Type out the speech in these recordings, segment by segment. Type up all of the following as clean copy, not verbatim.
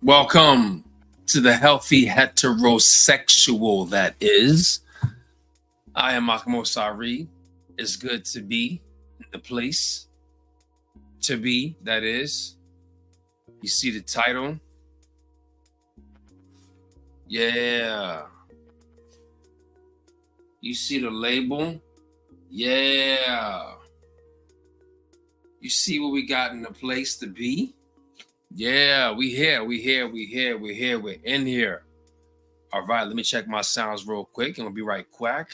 Welcome to the healthy heterosexual that is. I am Makamo Sari. It's good to be in the place to be, that is. You see the title? Yeah. You see the label? Yeah. You see what we got in the place to be? Yeah, we're in here. All right, let me check my sounds real quick and we'll be right quick.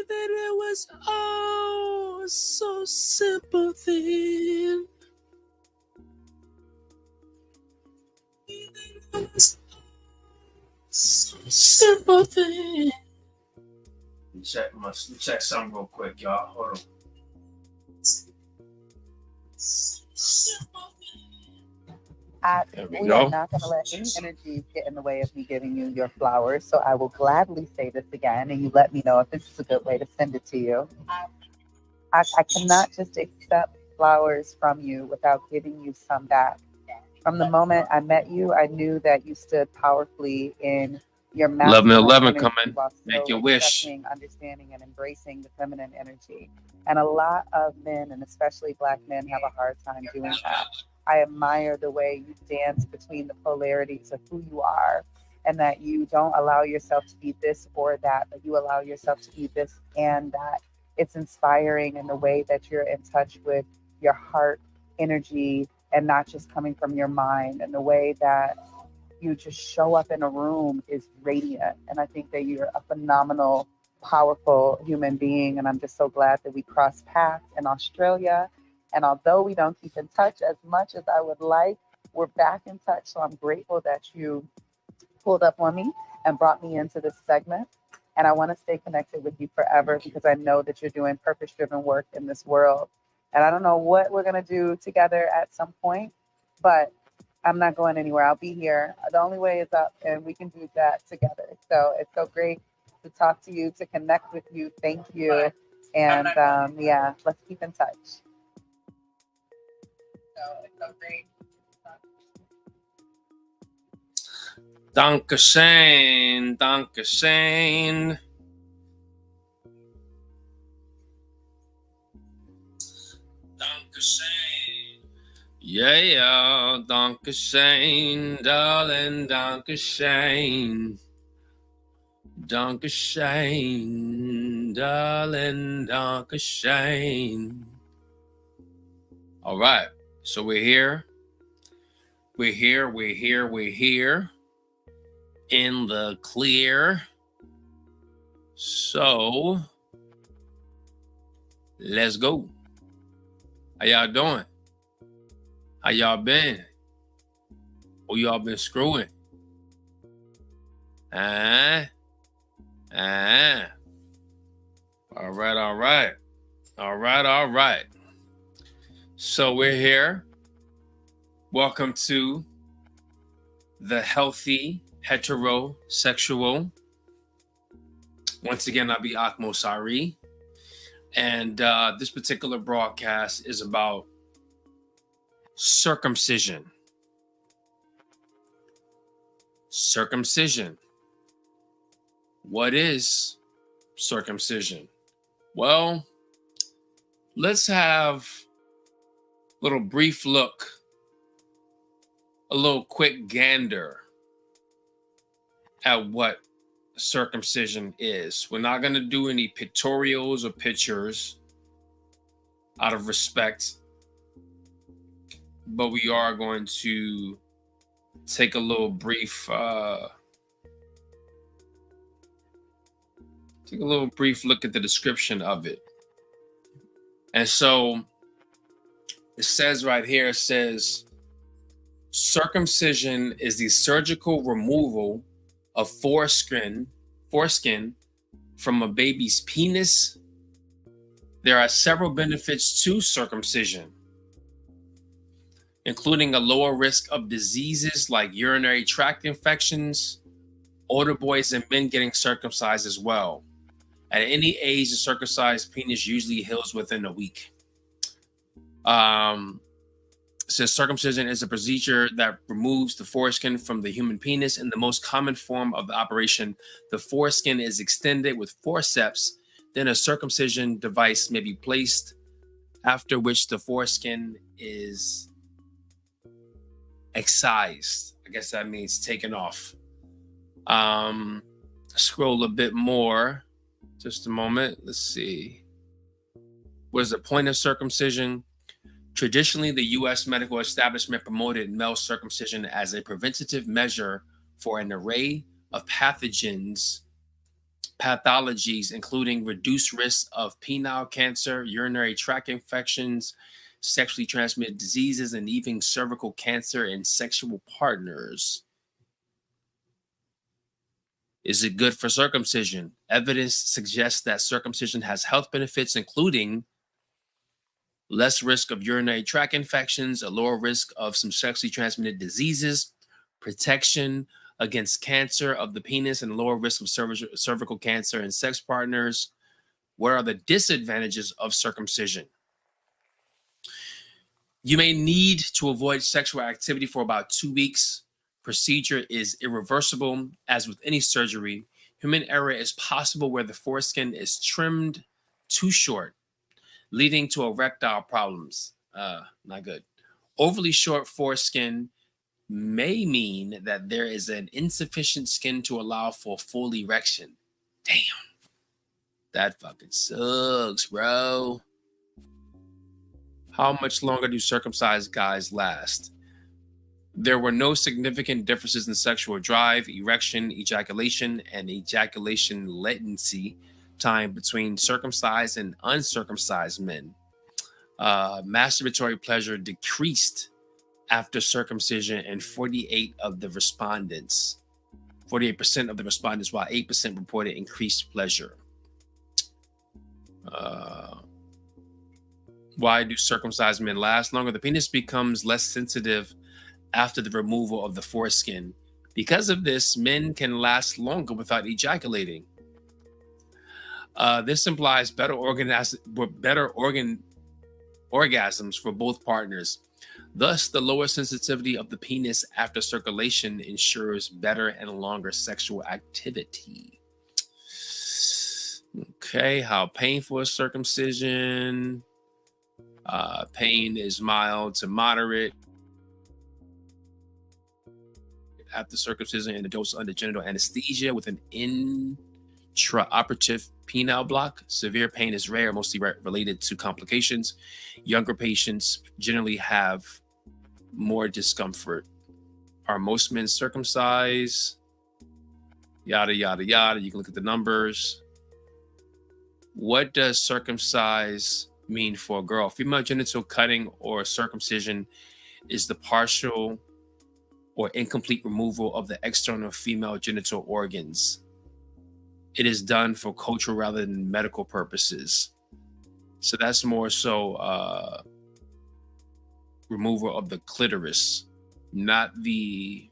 that it was all so simple then. It was so simple then. Check something real quick, y'all. Hold on. We are not going to let any energies get in the way of me giving you your flowers. So I will gladly say this again, and you let me know if this is a good way to send it to you. I cannot just accept flowers from you without giving you some back. From the moment I met you, I knew that you stood powerfully in your masculine 11 energy coming. while Make still your wish. accepting, understanding, and embracing the feminine energy. And a lot of men, and especially Black men, have a hard time doing that. I admire the way you dance between the polarities of who you are, and that you don't allow yourself to be this or that, but you allow yourself to be this and that. It's inspiring in the way that you're in touch with your heart energy and not just coming from your mind, and the way that you just show up in a room is radiant. And I think that you're a phenomenal, powerful human being. And I'm just so glad that we crossed paths in Australia. And although we don't keep in touch as much as I would like, we're back in touch. So I'm grateful that you pulled up on me and brought me into this segment. And I want to stay connected with you forever because I know that you're doing purpose-driven work in this world. And I don't know what we're going to do together at some point, but I'm not going anywhere. I'll be here. The only way is up, and we can do that together. So it's so great to talk to you, to connect with you. Thank you. And yeah, let's keep in touch. So it's so great. Dankeschön, Dankeschön. Dankeschön. Yeah, Dankeschön, darling, Dankeschön. Dankeschön, darling, Dankeschön. All right, so we're here. We're here. In the clear. So, let's go. How y'all doing? How y'all been? Who y'all been screwing? All right. So we're here. Welcome to the Healthy Heterosexual. Once again, I'll be Akmo Sari. And this particular broadcast is about circumcision. Circumcision. What is circumcision? Well, let's have a little brief look, a little quick gander at what circumcision is. We're not going to do any pictorials or pictures out of respect, but we are going to take a little brief look at the description of it. And so it says right here, it says circumcision is the surgical removal of foreskin from a baby's penis. There are several benefits to circumcision, including a lower risk of diseases like urinary tract infections. Older boys and men getting circumcised as well. At any age, the circumcised penis usually heals within a week. Says circumcision is a procedure that removes the foreskin from the human penis. In the most common form of the operation, the foreskin is extended with forceps. Then a circumcision device may be placed, after which the foreskin is excised. I guess that means taken off. Scroll a bit more. Just a moment. Let's see. What is the point of circumcision? Traditionally, the U.S. medical establishment promoted male circumcision as a preventative measure for an array of pathogens pathologies, including reduced risk of penile cancer, urinary tract infections, sexually transmitted diseases, and even cervical cancer in sexual partners. Is it good for circumcision? Evidence suggests that circumcision has health benefits, including less risk of urinary tract infections, a lower risk of some sexually transmitted diseases, protection against cancer of the penis, and lower risk of cervical cancer in sex partners. What are the disadvantages of circumcision? You may need to avoid sexual activity for about 2 weeks. Procedure is irreversible. As with any surgery, human error is possible where the foreskin is trimmed too short, leading to erectile problems. Not good. Overly short foreskin may mean that there is an insufficient skin to allow for full erection. Damn. That fucking sucks, bro. How much longer do circumcised guys last? There were no significant differences in sexual drive, erection, ejaculation, and ejaculation latency time between circumcised and uncircumcised men. Masturbatory pleasure decreased after circumcision in 48% of the respondents, while 8% reported increased pleasure. Why do circumcised men last longer? The penis becomes less sensitive after the removal of the foreskin. Because of this, men can last longer without ejaculating. This implies better orgasms for both partners. Thus, the lower sensitivity of the penis after circulation ensures better and longer sexual activity. Okay, how painful is circumcision? Pain is mild to moderate after circumcision and a dose under genital anesthesia with an intraoperative penile block. Severe pain is rare, mostly related to complications. Younger patients generally have more discomfort. Are most men circumcised? Yada, yada, yada. You can look at the numbers. What does circumcise mean for a girl? Female genital cutting or circumcision is the partial or incomplete removal of the external female genital organs. It is done for cultural rather than medical purposes. So that's more so removal of the clitoris, not the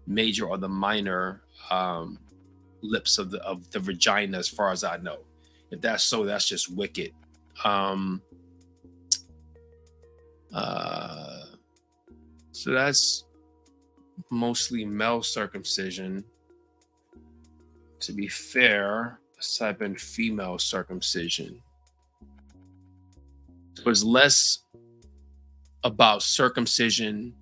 major or the minor lips of the vagina, as far as I know. If that's so, that's just wicked. So that's mostly male circumcision. To be fair, let's type in female circumcision. So it's less about circumcision,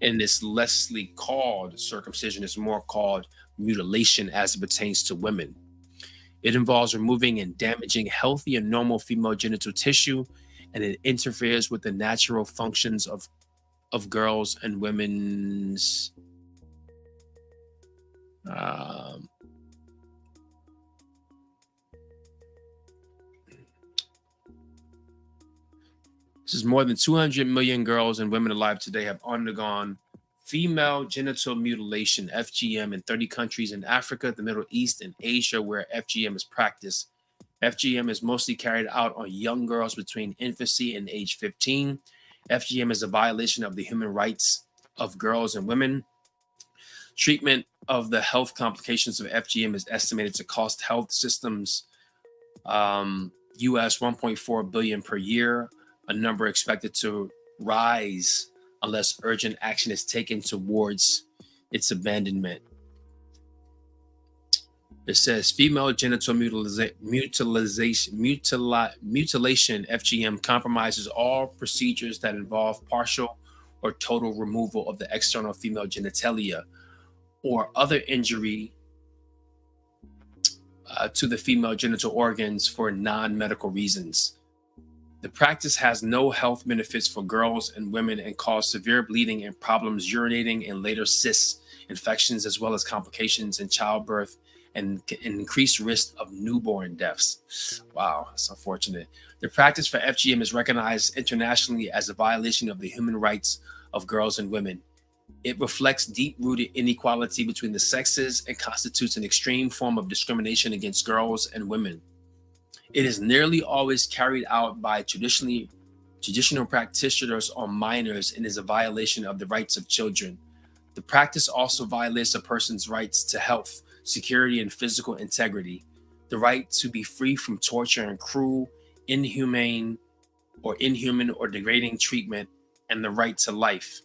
and it's lessly called circumcision. It's more called mutilation as it pertains to women. It involves removing and damaging healthy and normal female genital tissue, and it interferes with the natural functions of girls and women's this is more than 200 million girls and women alive today have undergone female genital mutilation, FGM, in 30 countries in Africa, the Middle East, and Asia where FGM is practiced. FGM is mostly carried out on young girls between infancy and age 15. FGM is a violation of the human rights of girls and women. Treatment of the health complications of FGM is estimated to cost health systems US $1.4 billion per year, a number expected to rise unless urgent action is taken towards its abandonment. It says female genital mutilation, FGM, compromises all procedures that involve partial or total removal of the external female genitalia or other injury to the female genital organs for non-medical reasons. The practice has no health benefits for girls and women and causes severe bleeding and problems urinating and later cysts, infections, as well as complications in childbirth and increased risk of newborn deaths. Wow, that's unfortunate. The practice for FGM is recognized internationally as a violation of the human rights of girls and women. It reflects deep-rooted inequality between the sexes and constitutes an extreme form of discrimination against girls and women. It is nearly always carried out by traditional practitioners on minors and is a violation of the rights of children. The practice also violates a person's rights to health, security, and physical integrity, the right to be free from torture and cruel, inhuman or degrading treatment, and the right to life.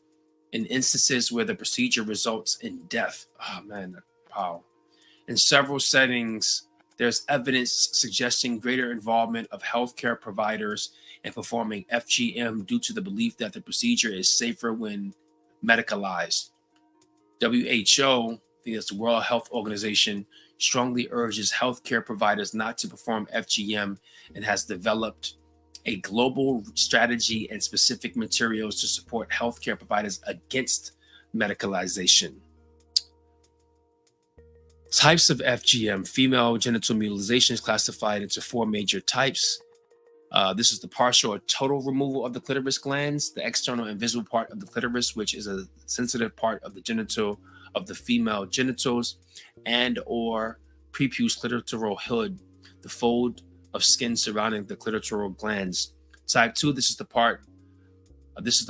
In instances where the procedure results in death. Oh man, wow. In several settings, there's evidence suggesting greater involvement of healthcare providers in performing FGM due to the belief that the procedure is safer when medicalized. WHO, the World Health Organization, strongly urges healthcare providers not to perform FGM and has developed a global strategy and specific materials to support healthcare providers against medicalization. Types of FGM. Female genital mutilization is classified into 4 major types. This is the partial or total removal of the clitoris glands, the external invisible part of the clitoris, which is a sensitive part of the genital of the female genitals, and or prepuce clitoral hood, the fold of skin surrounding the clitoral glands. Type 2, this is the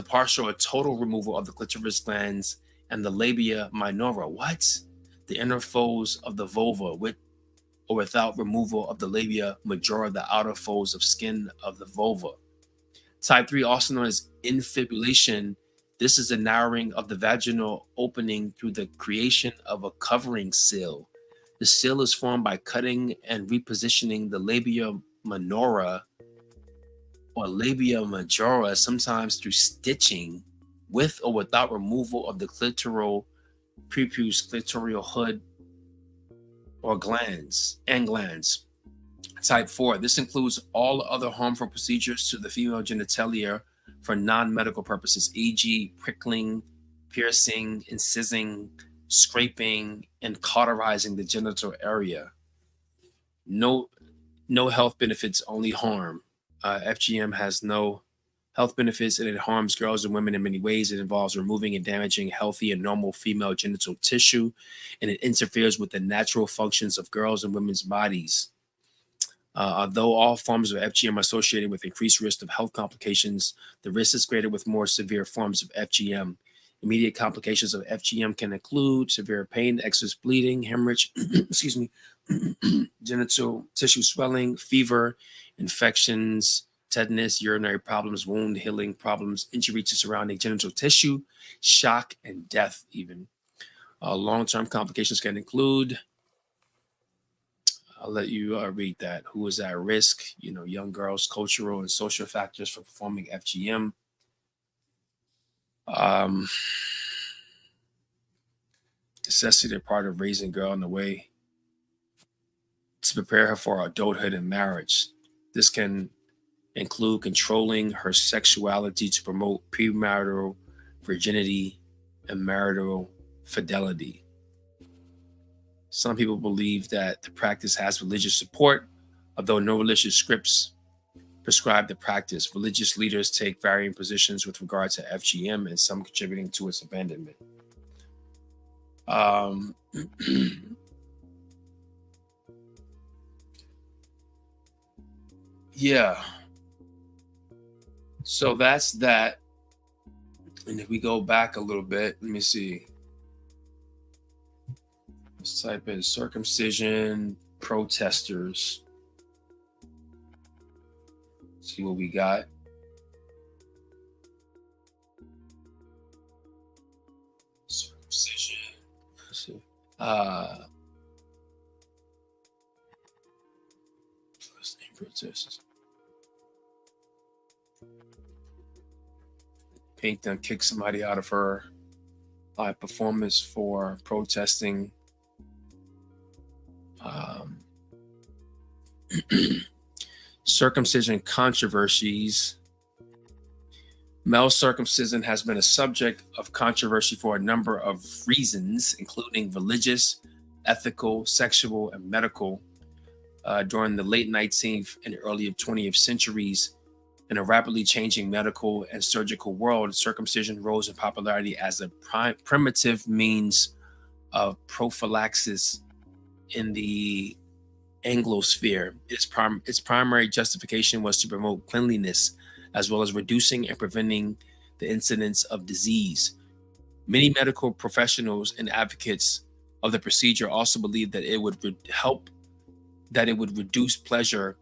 partial or total removal of the clitoris glands and the labia minora. What? The inner folds of the vulva with or without removal of the labia majora, the outer folds of skin of the vulva. Type 3, also known as infibulation. This is a narrowing of the vaginal opening through the creation of a covering seal. The seal is formed by cutting and repositioning the labia minora or labia majora, sometimes through stitching, with or without removal of the clitoral prepuce, clitoral hood, or glands. Type 4, this includes all other harmful procedures to the female genitalia for non-medical purposes, e.g. prickling, piercing, incising, scraping, and cauterizing the genital area. No health benefits, only harm. FGM has no health benefits and it harms girls and women in many ways. It involves removing and damaging healthy and normal female genital tissue, and it interferes with the natural functions of girls and women's bodies. Although all forms of FGM are associated with increased risk of health complications, the risk is greater with more severe forms of FGM. Immediate complications of FGM can include severe pain, excess bleeding, hemorrhage, genital tissue swelling, fever, infections, tetanus, urinary problems, wound healing problems, injury to surrounding genital tissue, shock, and death even. Long-term complications can include, I'll let you read that. Who is at risk? Young girls, cultural and social factors for performing FGM. Necessity part of raising a girl in the way to prepare her for adulthood and marriage. This can include controlling her sexuality to promote premarital virginity and marital fidelity. Some people believe that the practice has religious support, although no religious scripts prescribe the practice. Religious leaders take varying positions with regard to FGM, and some contributing to its abandonment. Yeah. So that's that. And if we go back a little bit, let me see. Let's type in circumcision protesters. See what we got. Circumcision. Let's see. First name protesters. Pink done kicked somebody out of her live performance for protesting circumcision controversies. Male circumcision has been a subject of controversy for a number of reasons, including religious, ethical, sexual, and medical during the late 19th and early 20th centuries. In a rapidly changing medical and surgical world, circumcision rose in popularity as a primitive means of prophylaxis in the Anglosphere. Its primary justification was to promote cleanliness, as well as reducing and preventing the incidence of disease. Many medical professionals and advocates of the procedure also believed that it would reduce pleasure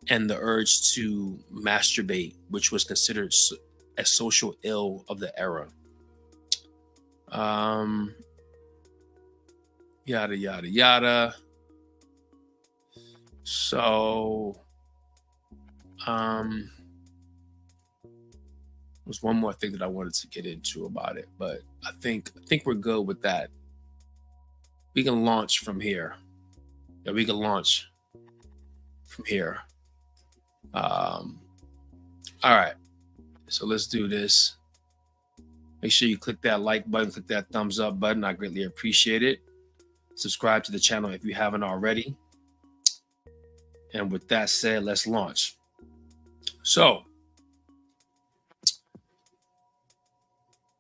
and the urge to masturbate, which was considered a social ill of the era. Yada, yada, yada. So, there's one more thing that I wanted to get into about it, but I think we're good with that. We can launch from here. Yeah, we can launch from here. All right, so let's do this. Make sure you click that like button, click that thumbs up button. I greatly appreciate it. Subscribe to the channel if you haven't already. And with that said, let's launch. So,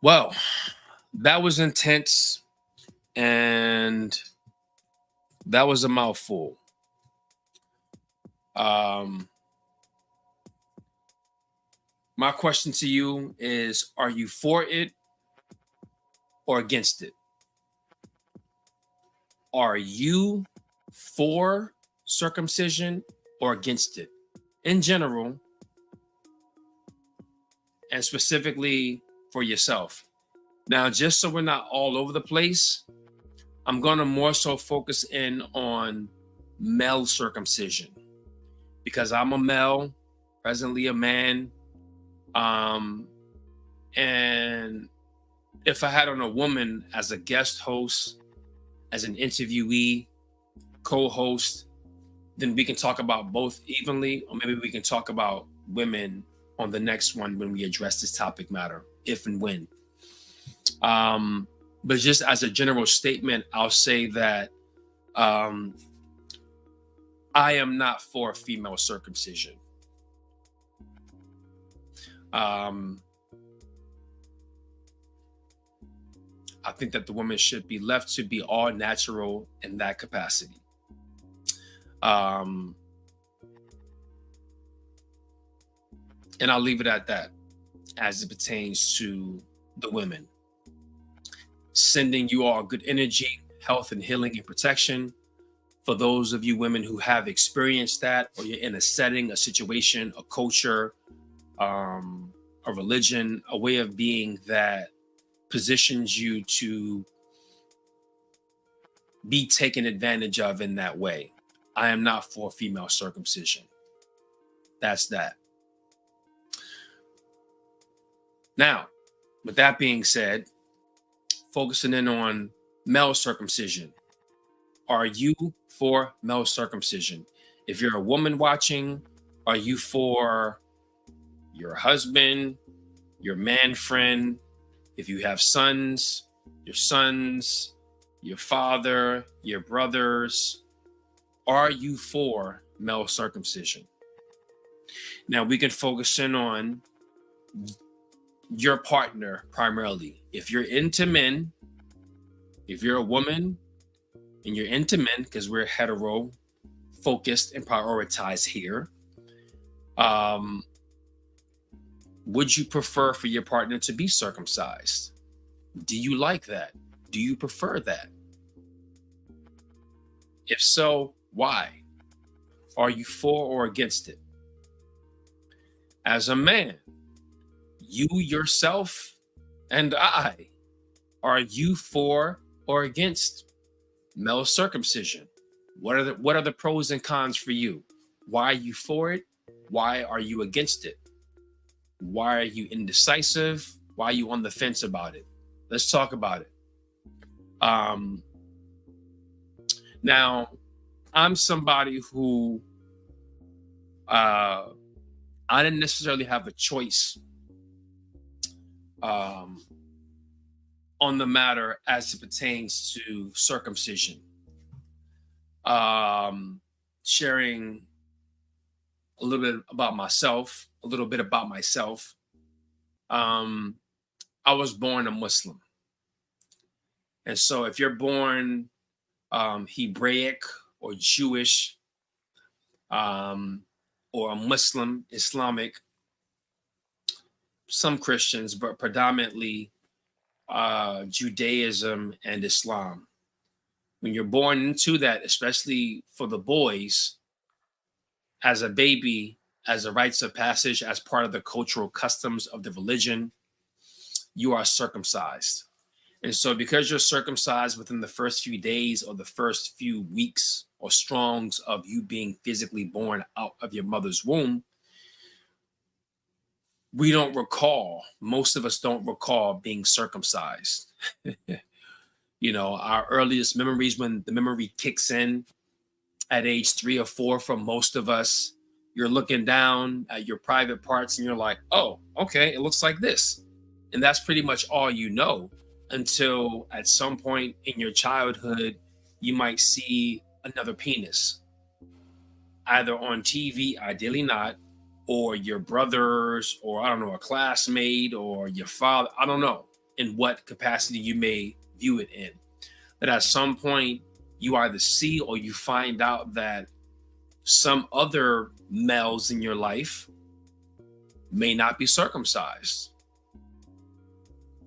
well, that was intense and that was a mouthful. My question to you is, are you for it or against it? Are you for circumcision or against it in general, and specifically for yourself? Now, just so we're not all over the place, I'm going to more so focus in on male circumcision because I'm a male, presently a man. And if I had on a woman as a guest host, as an interviewee, co-host, then we can talk about both evenly, or maybe we can talk about women on the next one when we address this topic matter, if and when. But just as a general statement, I'll say that I am not for female circumcision. I think that the woman should be left to be all natural in that capacity. And I'll leave it at that as it pertains to the women. Sending you all good energy, health, and healing and protection. For those of you women who have experienced that, or you're in a setting, a situation, a culture, a religion, a way of being that positions you to be taken advantage of in that way. I am not for female circumcision. That's that. Now, with that being said, focusing in on male circumcision. Are you for male circumcision? If you're a woman watching, are you for your husband, your man friend? If you have sons, your father, your brothers, are you for male circumcision? Now we can focus in on your partner primarily. If you're into men, if you're a woman and you're into men, because we're hetero focused and prioritized here, would you prefer for your partner to be circumcised? Do you like that? Do you prefer that? If so, why? Are you for or against it? As a man, you yourself and I, are you for or against male circumcision? What are the pros and cons for you? Why are you for it? Why are you against it? Why are you indecisive? Why are you on the fence about it? Let's talk about it. Now, I'm somebody who I didn't necessarily have a choice on on the matter as it pertains to circumcision. Sharing a little bit about myself, I was born a Muslim. And so if you're born Hebraic or Jewish, or a Muslim, Islamic, some Christians, but predominantly Judaism and Islam. When you're born into that, especially for the boys, as a baby, as a rites of passage, as part of the cultural customs of the religion, you are circumcised. And so because you're circumcised within the first few days or the first few weeks or strongs of you being physically born out of your mother's womb, we don't recall, most of us don't recall being circumcised. You know, our earliest memories, when the memory kicks in at age 3 or 4, for most of us, you're looking down at your private parts and you're like, oh, okay, it looks like this. And that's pretty much all you know, until at some point in your childhood, you might see another penis, either on TV, ideally not, or your brothers, or I don't know, a classmate, or your father. I don't know in what capacity you may view it in. But at some point, you either see or you find out that some other males in your life may not be circumcised,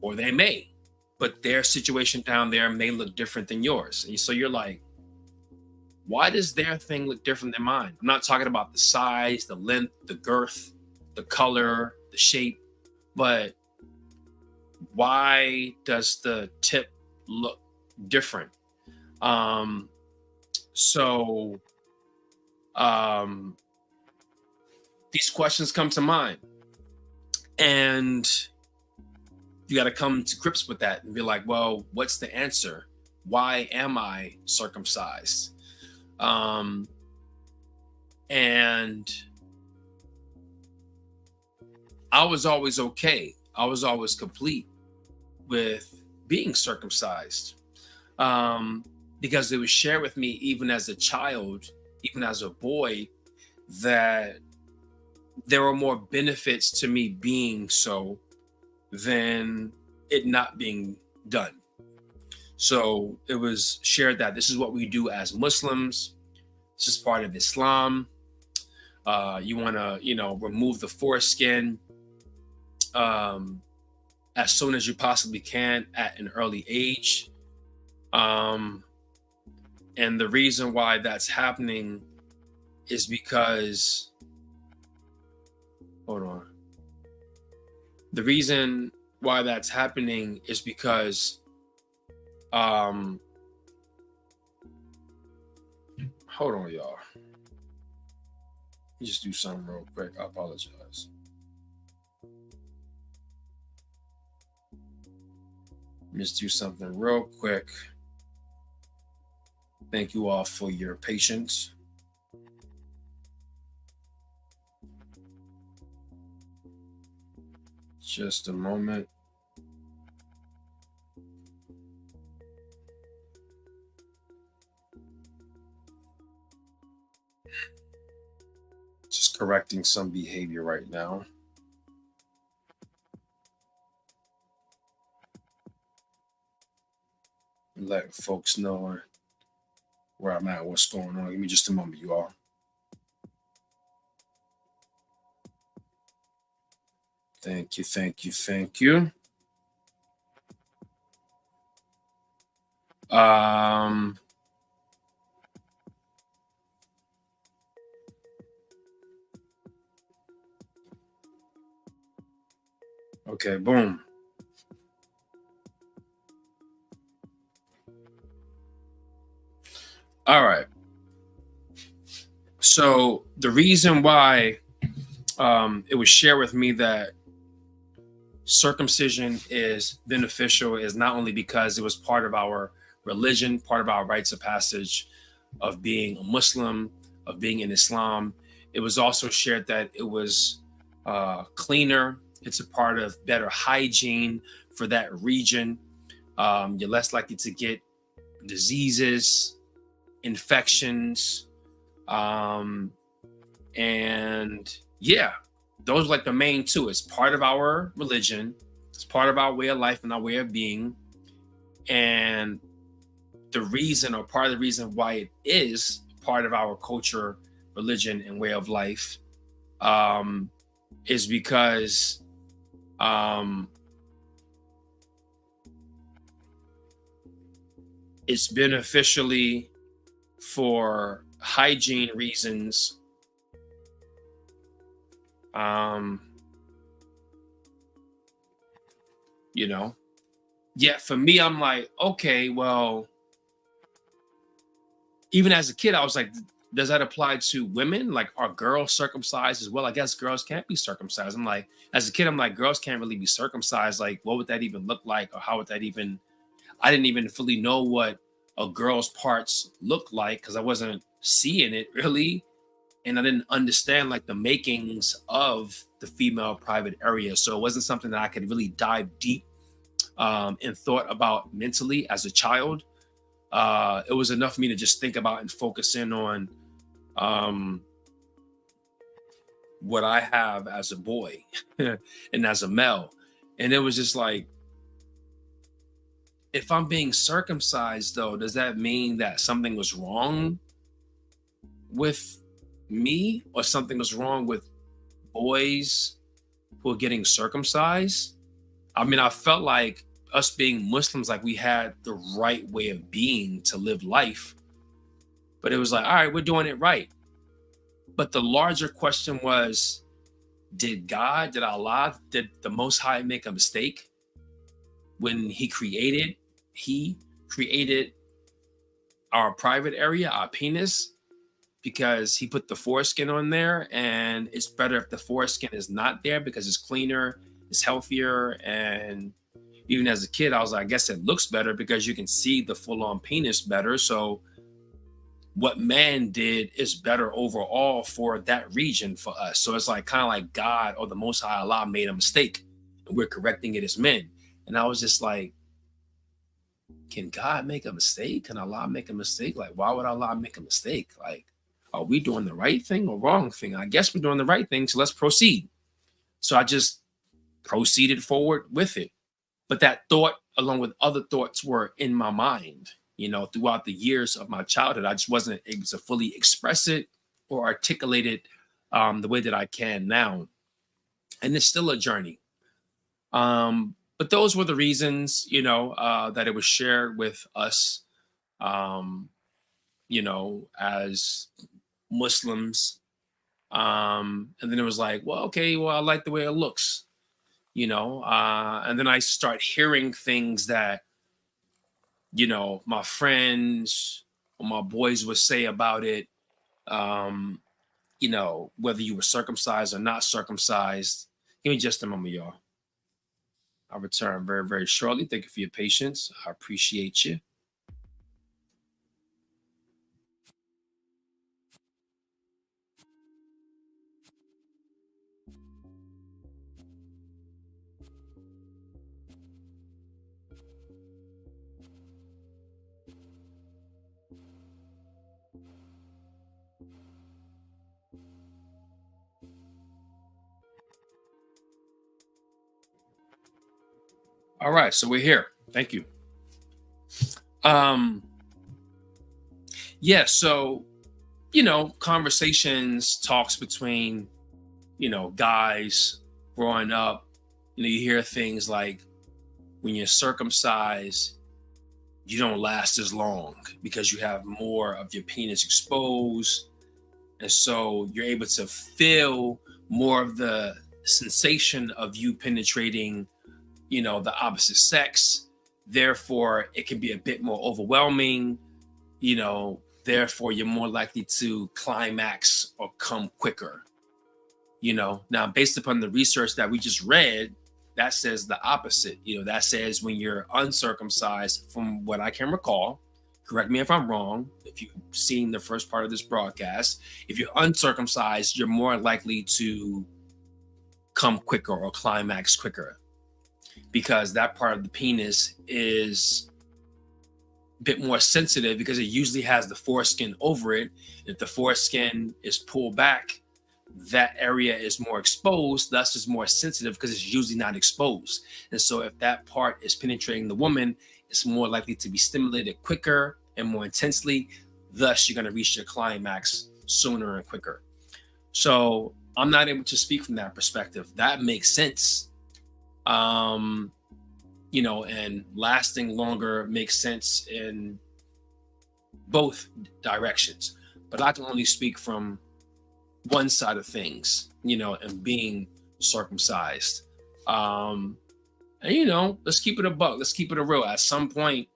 or they may, but their situation down there may look different than yours. And so you're like, why does their thing look different than mine? I'm not talking about the size, the length, the girth, the color, the shape, but why does the tip look different? These questions come to mind, and you got to come to grips with that and be like, well, what's the answer? Why am I circumcised? And I was always okay. I was always complete with being circumcised, because it was shared with me even as a child, even as a boy, that there were more benefits to me being so than it not being done. So it was shared that this is what we do as Muslims. This is part of Islam. You want to, remove the foreskin as soon as you possibly can at an early age. And the reason why that's happening is because, hold on. The reason why that's happening is because, hold on, y'all. Let me just do something real quick. I apologize. Let me just do something real quick. Thank you all for your patience. Just a moment. Just correcting some behavior right now. Let folks know where I'm at, what's going on. Give me just a moment, you all. Thank you, thank you, thank you. Okay, boom. All right. So the reason why it was shared with me that circumcision is beneficial is not only because it was part of our religion, part of our rites of passage of being a Muslim, of being in Islam. It was also shared that it was cleaner. It's a part of better hygiene for that region. You're less likely to get diseases, infections, and yeah, those are like the main two. It's part of our religion, it's part of our way of life and our way of being. And the reason, or part of the reason why it is part of our culture, religion, and way of life, is because it's beneficially for hygiene reasons. You know, yeah, for me, I'm like, okay, well, even as a kid, I was like, does that apply to women? Like, are girls circumcised as well? I guess girls can't be circumcised. I'm like, as a kid, I'm like, girls can't really be circumcised. Like, what would that even look like? Or how would that even, I didn't even fully know what a girl's parts look like because I wasn't seeing it really. And I didn't understand like the makings of the female private area. So it wasn't something that I could really dive deep and thought about mentally as a child. It was enough for me to just think about and focus in on what I have as a boy and as a male. And it was just like, if I'm being circumcised, though, does that mean that something was wrong with me or something was wrong with boys who are getting circumcised? I mean, I felt like us being Muslims, like we had the right way of being to live life. But it was like, all right, we're doing it right. But the larger question was, did Allah, did the Most High make a mistake when he created our private area, our penis, because he put the foreskin on there, and it's better if the foreskin is not there because it's cleaner, it's healthier. And even as a kid, I was like, I guess it looks better because you can see the full-on penis better. So what man did is better overall for that region for us. So it's like kind of like God or the Most High Allah made a mistake and we're correcting it as men. And I was just like, can God make a mistake? Can Allah make a mistake? Like, why would Allah make a mistake? Like, are we doing the right thing or wrong thing? I guess we're doing the right thing, so let's proceed. So I just proceeded forward with it. But that thought, along with other thoughts, were in my mind, throughout the years of my childhood. I just wasn't able to fully express it or articulate it the way that I can now. And it's still a journey. But those were the reasons, that it was shared with us, as Muslims. And then it was like, well, okay, well, I like the way it looks, and then I start hearing things that, my friends or my boys would say about it, whether you were circumcised or not circumcised. Give me just a moment, y'all. I'll return very, very shortly. Thank you for your patience. I appreciate you. All right, so we're here. Thank you. Yeah, so conversations, talks between guys growing up. You hear things like, when you're circumcised, you don't last as long because you have more of your penis exposed, and so you're able to feel more of the sensation of you penetrating the opposite sex. Therefore it can be a bit more overwhelming. Therefore you're more likely to climax or come quicker. Now, based upon the research that we just read, that says the opposite. That says when you're uncircumcised, from what I can recall, correct me if I'm wrong, if you've seen the first part of this broadcast, if you're uncircumcised, you're more likely to come quicker or climax quicker. because that part of the penis is a bit more sensitive because it usually has the foreskin over it. If the foreskin is pulled back, that area is more exposed, thus is more sensitive because it's usually not exposed. And so if that part is penetrating the woman, it's more likely to be stimulated quicker and more intensely. Thus, you're going to reach your climax sooner and quicker. So I'm not able to speak from that perspective. That makes sense. And lasting longer makes sense in both directions. But I can only speak from one side of things, and being circumcised. Let's keep it a buck. Let's keep it a real. At some point,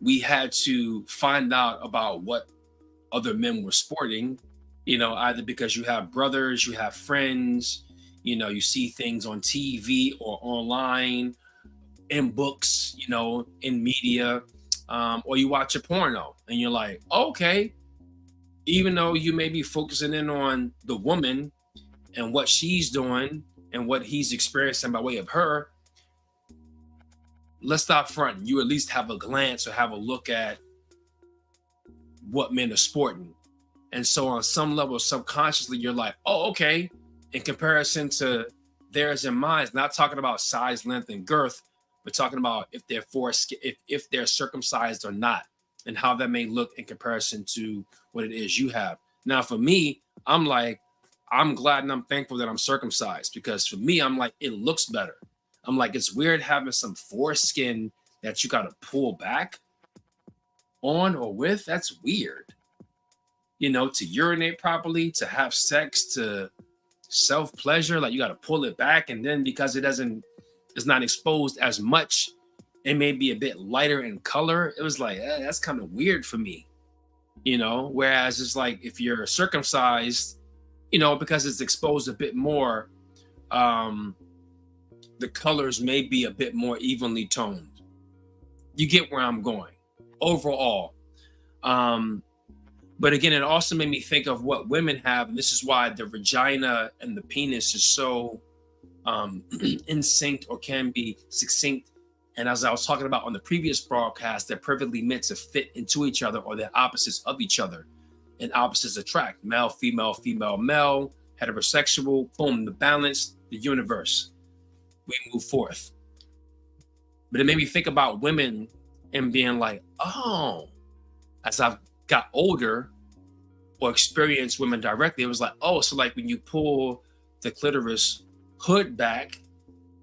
we had to find out about what other men were sporting, either because you have brothers, you have friends, you see things on TV or online, in books, in media, or you watch a porno and you're like, okay, even though you may be focusing in on the woman and what she's doing and what he's experiencing by way of her, let's stop fronting. You at least have a glance or have a look at what men are sporting. And so on some level, subconsciously, you're like, oh, okay, in comparison to theirs and mine, not talking about size, length, and girth, but talking about if they're if they're circumcised or not, and how that may look in comparison to what it is you have. Now, for me, I'm like, I'm glad and I'm thankful that I'm circumcised, because for me, I'm like, it looks better. I'm like, it's weird having some foreskin that you got to pull back on or with. That's weird. To urinate properly, to have sex, to self-pleasure, like you got to pull it back. And then because it's not exposed as much, it may be a bit lighter in color. It was like, that's kind of weird for me, whereas it's like if you're circumcised, because it's exposed a bit more, the colors may be a bit more evenly toned. You get where I'm going overall. But again, it also made me think of what women have. And this is why the vagina and the penis is so in sync, or can be succinct. And as I was talking about on the previous broadcast, they're perfectly meant to fit into each other, or they're opposites of each other. And opposites attract. Male, female, female, male, heterosexual, boom, the balance, the universe. We move forth. But it made me think about women and being like, oh, as I've got older or experienced women directly, it was like, oh, so like when you pull the clitoris hood back,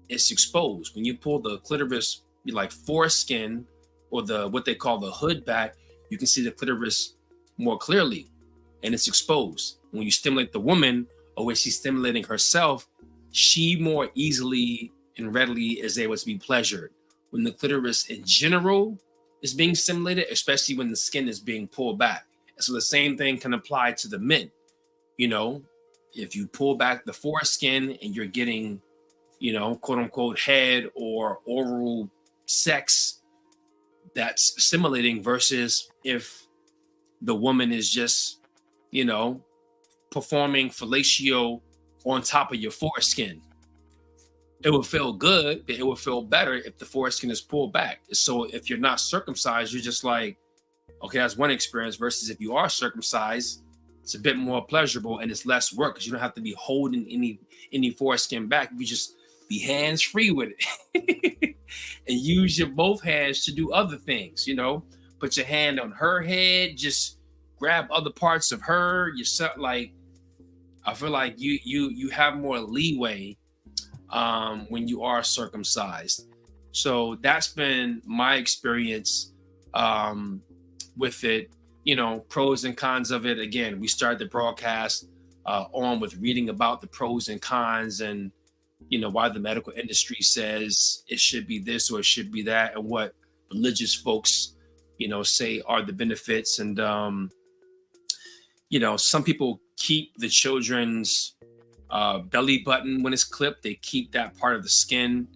it's exposed. When you pull the clitoris, like foreskin, or what they call the hood back, you can see the clitoris more clearly, and it's exposed. When you stimulate the woman, or when she's stimulating herself, she more easily and readily is able to be pleasured. When the clitoris in general is being stimulated, especially when the skin is being pulled back. And so the same thing can apply to the men. If you pull back the foreskin and you're getting, quote unquote, head or oral sex, that's stimulating, versus if the woman is just, performing fellatio on top of your foreskin. It will feel good, but it will feel better if the foreskin is pulled back. So if you're not circumcised, you're just like, okay, that's one experience, versus if you are circumcised, it's a bit more pleasurable and it's less work because you don't have to be holding any foreskin back. You just be hands-free with it and use your both hands to do other things, put your hand on her head, just grab other parts of her, yourself. Like, I feel like you have more leeway when you are circumcised. So that's been my experience with it, pros and cons of it. Again, we started the broadcast on with reading about the pros and cons, and why the medical industry says it should be this or it should be that, and what religious folks say are the benefits. And some people keep the children's belly button when it's clipped. They keep that part of the skin.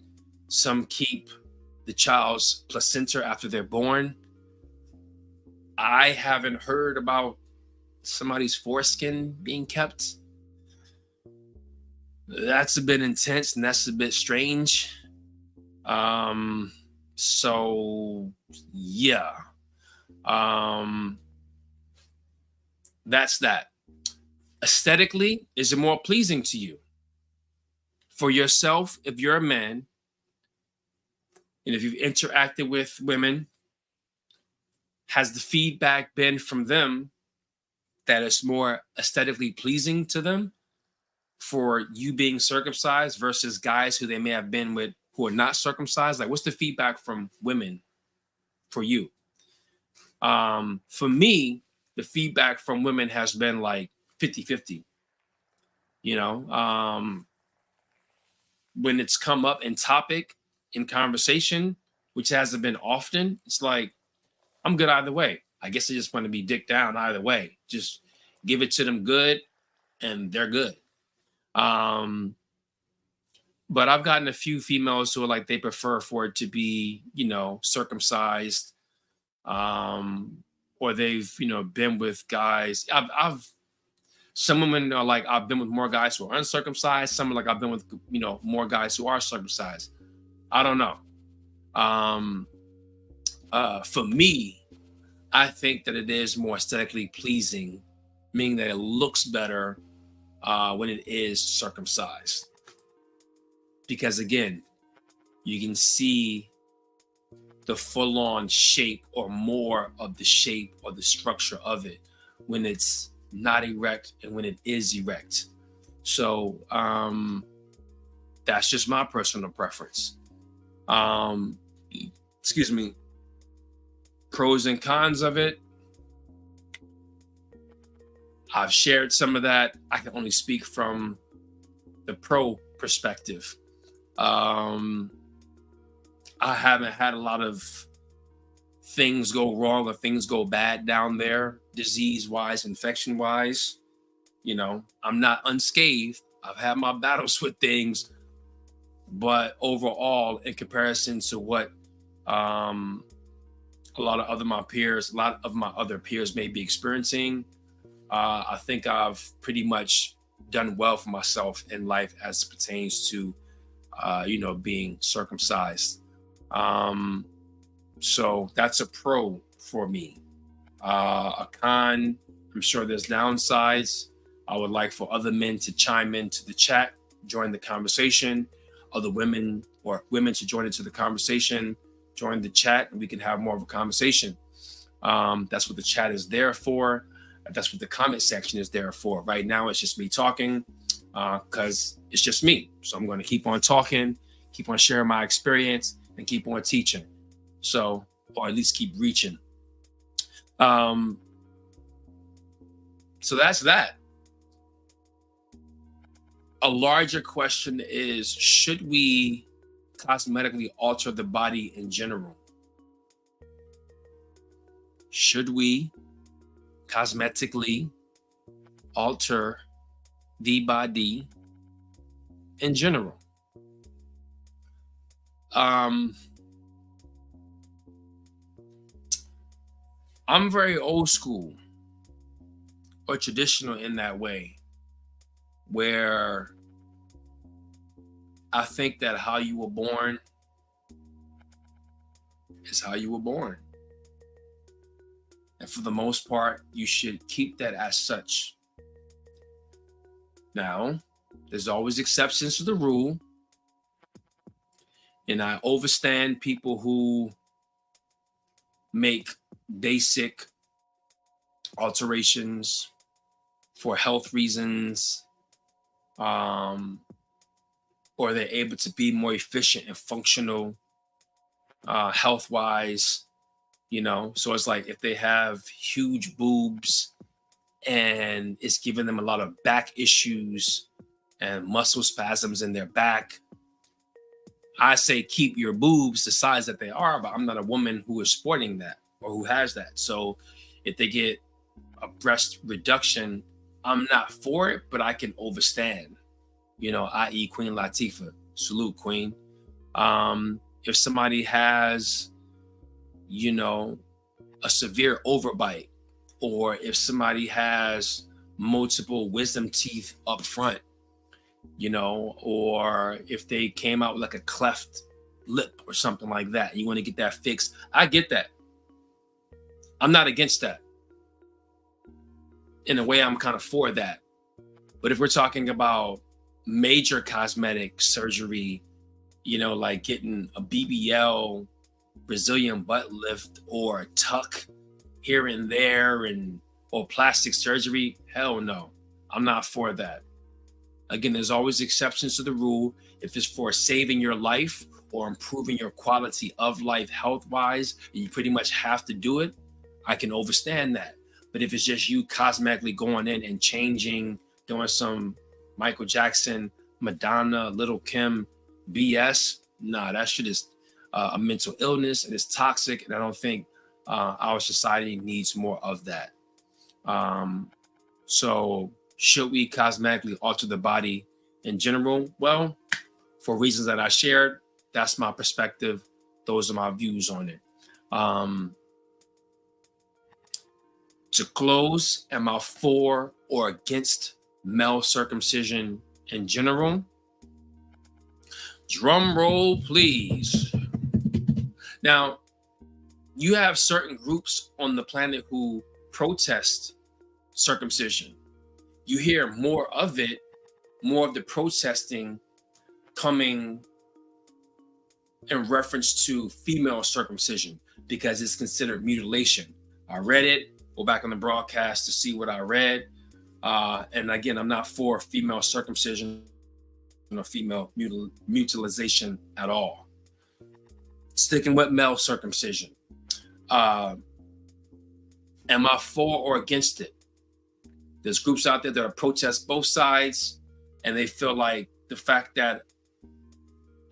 Some keep the child's placenta after they're born. I haven't heard about somebody's foreskin being kept. That's a bit intense and that's a bit strange. So yeah. Um, that's that. Aesthetically, is it more pleasing to you? For yourself, if you're a man, and if you've interacted with women, has the feedback been from them that it's more aesthetically pleasing to them for you being circumcised versus guys who they may have been with who are not circumcised? Like, what's the feedback from women for you? For me, the feedback from women has been like 50-50. You know, when it's come up in topic, in conversation, which hasn't been often, it's like, I'm good either way. I guess they just want to be dick down either way. Just give it to them good and they're good. But I've gotten a few females who are like, they prefer for it to be, circumcised. Or they've, been with guys. I've some women are like, I've been with more guys who are uncircumcised. Some are like, I've been with, more guys who are circumcised. I don't know. For me, I think that it is more aesthetically pleasing, meaning that it looks better when it is circumcised. Because again, you can see the full-on shape or more of the shape or the structure of it when it's not erect and when it is erect. So that's just my personal preference. Excuse me. Pros and cons of it. I've shared some of that. I can only speak from the pro perspective. I haven't had a lot of things go wrong or things go bad down there, disease-wise, infection-wise. I'm not unscathed. I've had my battles with things, but overall, in comparison to what a lot of my other peers may be experiencing, I think I've pretty much done well for myself in life as it pertains to, being circumcised. So that's a pro for me. A con, I'm sure there's downsides. I would like for other men to chime into the chat, join the conversation, other women or women to join into the conversation, join the chat, and we can have more of a conversation. That's what the chat is there for. That's what the comment section is there for. Right now, it's just me talking because it's just me. So I'm going to keep on talking, keep on sharing my experience, and keep on teaching. So, or at least keep reaching. So that's that. A larger question is, should we cosmetically alter the body in general? Should we cosmetically alter the body in general? I'm very old school or traditional in that way, where I think that how you were born is how you were born. And for the most part, you should keep that as such. Now, there's always exceptions to the rule. And I understand people who make basic alterations for health reasons, or they're able to be more efficient and functional health-wise, So it's like if they have huge boobs and it's giving them a lot of back issues and muscle spasms in their back, I say keep your boobs the size that they are, but I'm not a woman who is sporting that or who has that. So if they get a breast reduction, I'm not for it, but I can overstand, i.e. Queen Latifah. Salute, Queen. If somebody has, a severe overbite, or if somebody has multiple wisdom teeth up front, or if they came out with like a cleft lip or something like that. You want to get that fixed. I get that. I'm not against that. In a way, I'm kind of for that. But if we're talking about major cosmetic surgery, you know, like getting a BBL, Brazilian butt lift, or a tuck here and there, or plastic surgery, hell no. I'm not for that. Again, there's always exceptions to the rule. If it's for saving your life or improving your quality of life health-wise, and you pretty much have to do it, I can understand that. But if it's just you cosmetically going in and changing, doing some Michael Jackson, Madonna, Little Kim BS, nah, that shit is a mental illness, and it's toxic, and I don't think our society needs more of that. So should we cosmetically alter the body in general? Well, for reasons that I shared, that's my perspective. Those are my views on it. To close, am I for or against male circumcision in general? Drum roll, please. Now, you have certain groups on the planet who protest circumcision. You hear more of it, more of the protesting coming in reference to female circumcision because it's considered mutilation. I read it, go back on the broadcast to see what I read. And again, I'm not for female circumcision or female mutilization at all. Sticking with male circumcision. Am I for or against it? There's groups out there that protest both sides, and they feel like the fact that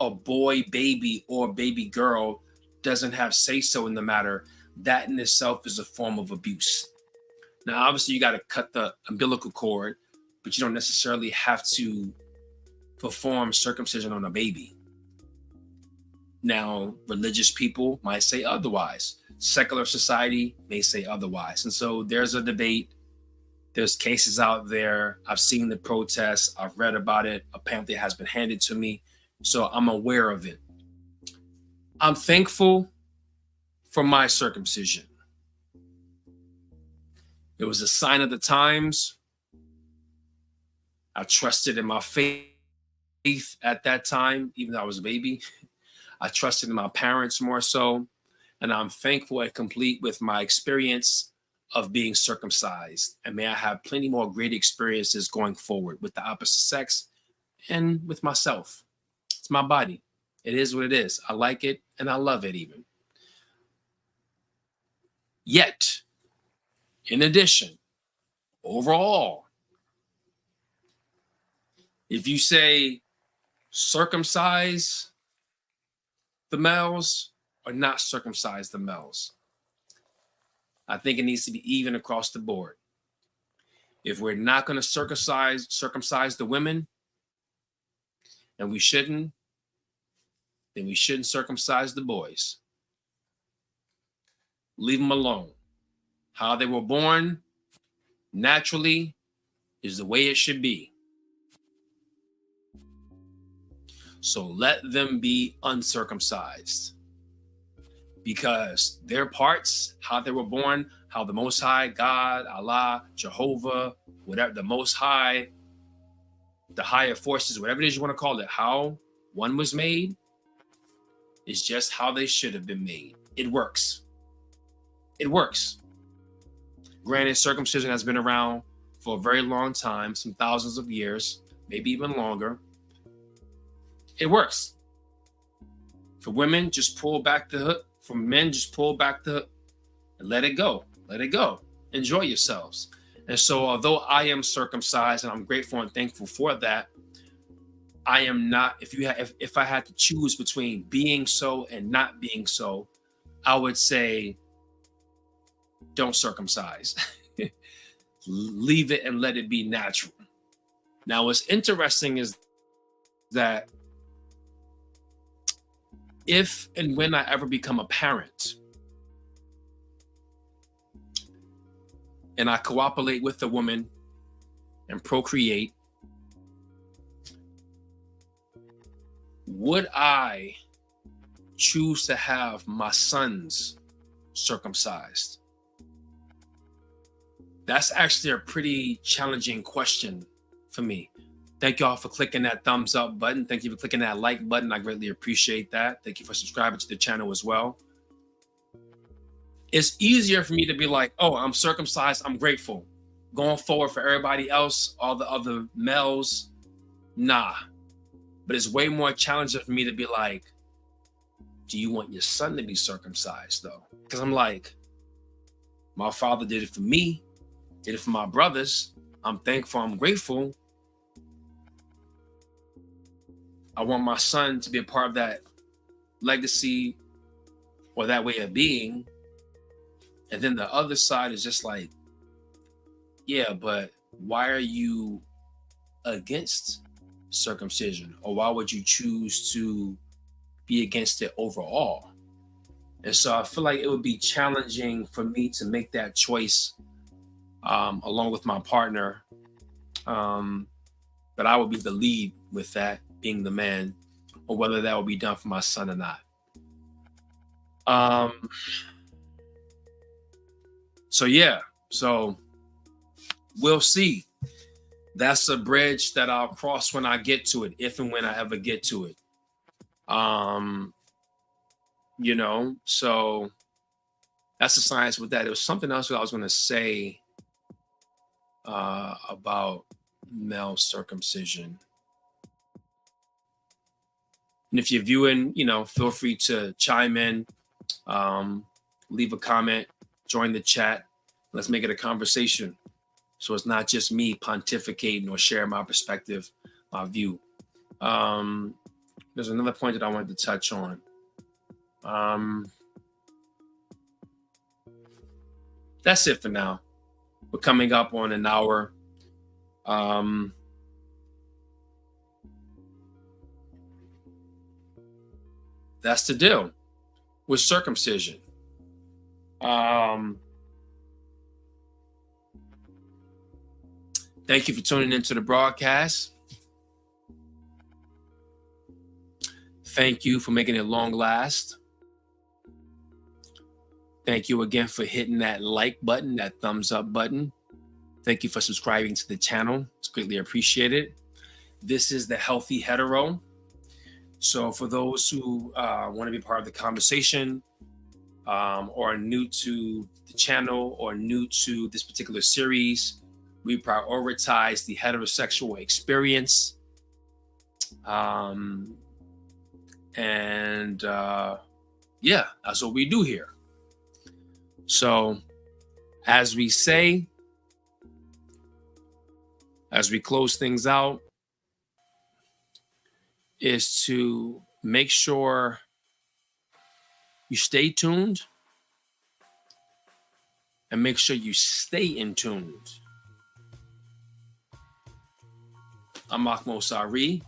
a boy baby or baby girl doesn't have say-so in the matter, that in itself is a form of abuse. Now, obviously, you got to cut the umbilical cord, but you don't necessarily have to perform circumcision on a baby. Now, religious people might say otherwise. Secular society may say otherwise. And so there's a debate. There's cases out there. I've seen the protests. I've read about it. A pamphlet has been handed to me. So I'm aware of it. I'm thankful for my circumcision. It was a sign of the times. I trusted in my faith at that time, even though I was a baby. I trusted in my parents more so. And I'm thankful and complete with my experience of being circumcised. And may I have plenty more great experiences going forward with the opposite sex and with myself. It's my body. It is what it is. I like it and I love it even. Yet, in addition, overall, if you say circumcise the males or not circumcise the males, I think it needs to be even across the board. If we're not going to circumcise the women, and we shouldn't, then we shouldn't circumcise the boys. Leave them alone. How they were born naturally is the way it should be. So let them be uncircumcised. Because their parts, how they were born, how the Most High, God, Allah, Jehovah, whatever, the Most High, the higher forces, whatever it is you want to call it, how one was made is just how they should have been made. It works. It works. Granted, circumcision has been around for a very long time, some thousands of years, maybe even longer. It works. For women, just pull back the hook. For men, just pull back the hook and let it go. Let it go. Enjoy yourselves. And so, although I am circumcised and I'm grateful and thankful for that, I am not. If I had to choose between being so and not being so, I would say, don't circumcise. Leave it and let it be natural. Now, what's interesting is that if and when I ever become a parent and I cooperate with the woman and procreate, would I choose to have my sons circumcised? That's actually a pretty challenging question for me. Thank y'all for clicking that thumbs up button. Thank you for clicking that like button. I greatly appreciate that. Thank you for subscribing to the channel as well. It's easier for me to be like, oh, I'm circumcised, I'm grateful. Going forward for everybody else, all the other males, nah. But it's way more challenging for me to be like, do you want your son to be circumcised though? Because I'm like, my father did it for me, did it for my brothers. I'm thankful, I'm grateful. I want my son to be a part of that legacy or that way of being. And then the other side is just like, yeah, but why are you against circumcision? Or why would you choose to be against it overall? And so I feel like it would be challenging for me to make that choice along with my partner. But I would be the lead with that, being the man, or whether that will be done for my son or not. So yeah, so we'll see. That's a bridge that I'll cross when I get to it, if and when I ever get to it. You know, so that's the science with that. There was something else that I was going to say about male circumcision. And if you're viewing, you know, feel free to chime in, leave a comment, join the chat. Let's make it a conversation. So it's not just me pontificating or sharing my perspective, my view. There's another point that I wanted to touch on. That's it for now. We're coming up on an hour. That's the deal with circumcision. Thank you for tuning into the broadcast. Thank you for making it long last. Thank you again for hitting that like button, that thumbs up button. Thank you for subscribing to the channel. It's greatly appreciated. This is the Healthy Hetero. So for those who want to be part of the conversation or are new to the channel or new to this particular series, we prioritize the heterosexual experience. Yeah, that's what we do here. So as we say, as we close things out, is to make sure you stay tuned and make sure you stay in tuned. I'm Akmo Sari.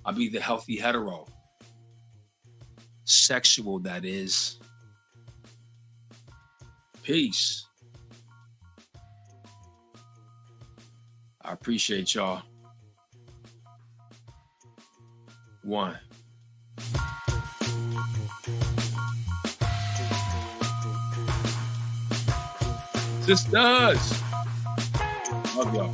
I'll be the Healthy Hetero. Sexual, that is. Peace. I appreciate y'all. One. Sisters. Love y'all.